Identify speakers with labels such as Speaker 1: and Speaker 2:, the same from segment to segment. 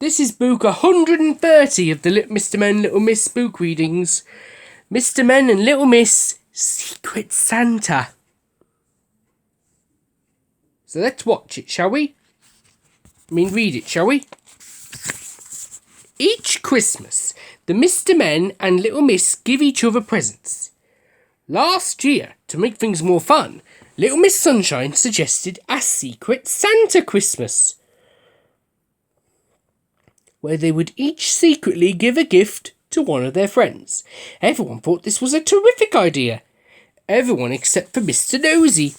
Speaker 1: This is book 130 of the Mr. Men, Little Miss book readings. Mr. Men and Little Miss Secret Santa. So let's watch it, shall we? Read it, shall we? Each Christmas, the Mr. Men and Little Miss give each other presents. Last year, to make things more fun, Little Miss Sunshine suggested a Secret Santa Christmas, where they would each secretly give a gift to one of their friends. Everyone thought this was a terrific idea. Everyone except for Mr. Nosy.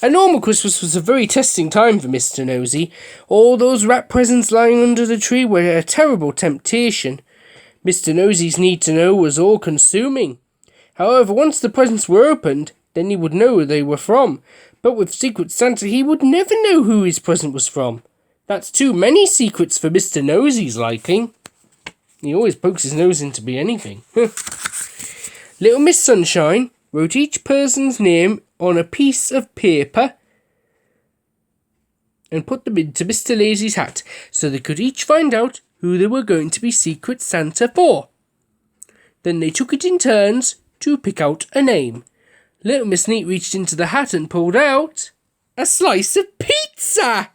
Speaker 1: A normal Christmas was a very testing time for Mr. Nosy. All those wrapped presents lying under the tree were a terrible temptation. Mr. Nosy's need to know was all-consuming. However, once the presents were opened, then he would know who they were from. But with Secret Santa, he would never know who his present was from. That's too many secrets for Mr. Nosy's liking. He always pokes his nose into be anything. Little Miss Sunshine wrote each person's name on a piece of paper and put them into Mr. Lazy's hat so they could each find out who they were going to be Secret Santa for. Then they took it in turns to pick out a name. Little Miss Neat reached into the hat and pulled out a slice of pizza.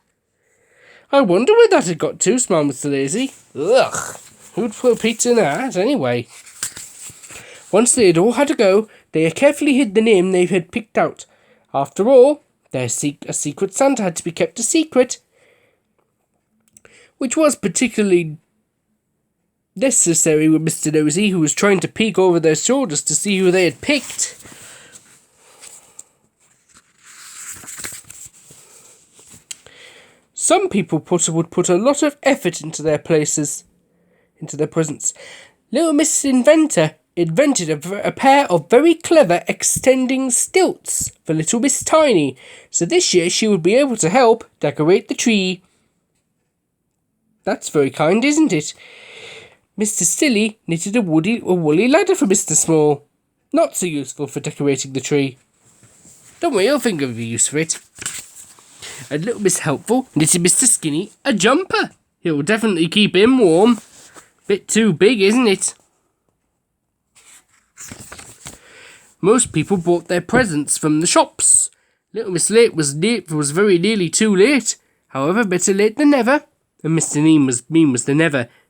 Speaker 1: I wonder where that had got to, smiled Mr. Lazy. Ugh, who'd put pizza in a hat anyway? Once they had all had a go, they carefully hid the name they had picked out. After all, a Secret Santa had to be kept a secret, which was particularly necessary with Mr. Nosy, who was trying to peek over their shoulders to see who they had picked. Some people would put a lot of effort into their presents. Little Miss Inventor invented a pair of very clever extending stilts for Little Miss Tiny, so this year she would be able to help decorate the tree. That's very kind, isn't it? Mr. Silly knitted a woolly ladder for Mr. Small. Not so useful for decorating the tree. Don't worry, I'll think of a use for it. And Little Miss Helpful knitted Mr. Skinny a jumper. It will definitely keep him warm. Bit too big, isn't it? Most people bought their presents from the shops. Little Miss Late was very nearly too late. However, better late than never. And Mr. Mean was the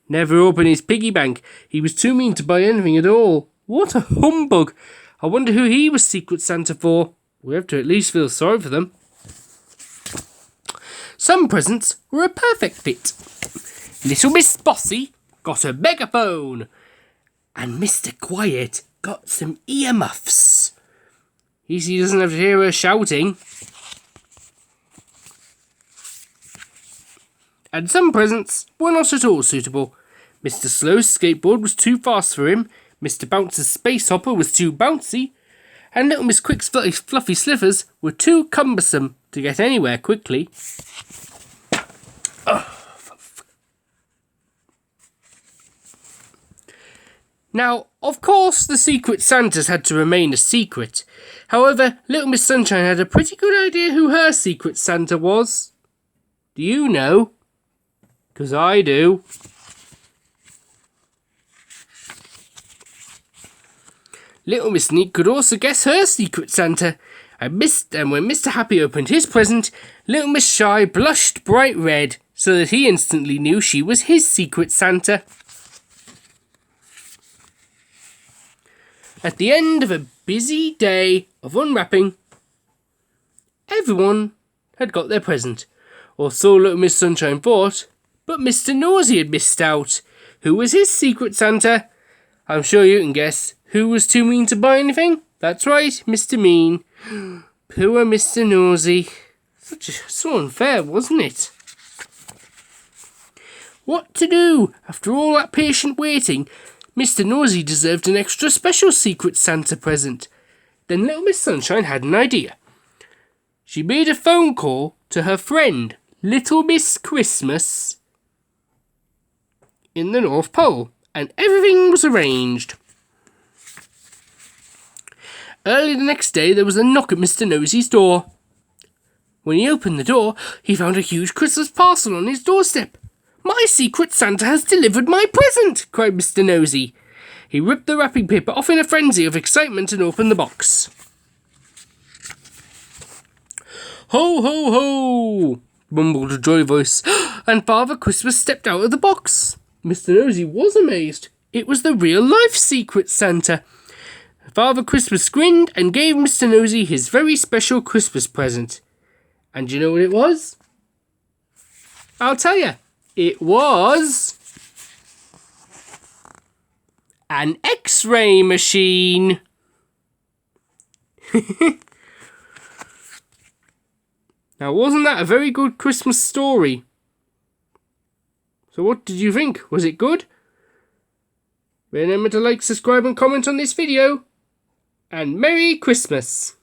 Speaker 1: never opened his piggy bank. He was too mean to buy anything at all. What a humbug! I wonder who he was Secret Santa for. We have to at least feel sorry for them. Some presents were a perfect fit. Little Miss Bossy got a megaphone, and Mr. Quiet got some earmuffs. He doesn't have to hear her shouting. And some presents were not at all suitable. Mr. Slow's skateboard was too fast for him, Mr. Bouncer's space hopper was too bouncy, and Little Miss Quick's fluffy slippers were too cumbersome to get anywhere quickly. Now, of course, the Secret Santas had to remain a secret. However, Little Miss Sunshine had a pretty good idea who her Secret Santa was. Do you know? 'Cause I do. Little Miss Neat could also guess her Secret Santa. And when Mr. Happy opened his present, Little Miss Shy blushed bright red, so that he instantly knew she was his Secret Santa. At the end of a busy day of unwrapping, everyone had got their present, or so Little Miss Sunshine thought, but Mr. Nosy had missed out. Who was his Secret Santa? I'm sure you can guess. Who was too mean to buy anything? That's right, Mr. Mean. Poor Mr. Nosy. So unfair, wasn't it? What to do? After all that patient waiting, Mr. Nosy deserved an extra special Secret Santa present. Then Little Miss Sunshine had an idea. She made a phone call to her friend, Little Miss Christmas, in the North Pole, and everything was arranged. Early the next day, there was a knock at Mr. Nosy's door. When he opened the door, he found a huge Christmas parcel on his doorstep. My Secret Santa has delivered my present, cried Mr. Nosy. He ripped the wrapping paper off in a frenzy of excitement and opened the box. Ho, ho, ho, mumbled a jolly voice, and Father Christmas stepped out of the box. Mr. Nosy was amazed. It was the real-life Secret Santa. Father Christmas grinned and gave Mr. Nosy his very special Christmas present. And do you know what it was? I'll tell you. It was an X-ray machine. Now, wasn't that a very good Christmas story? So what did you think? Was it good? Remember to like, subscribe and comment on this video. And Merry Christmas!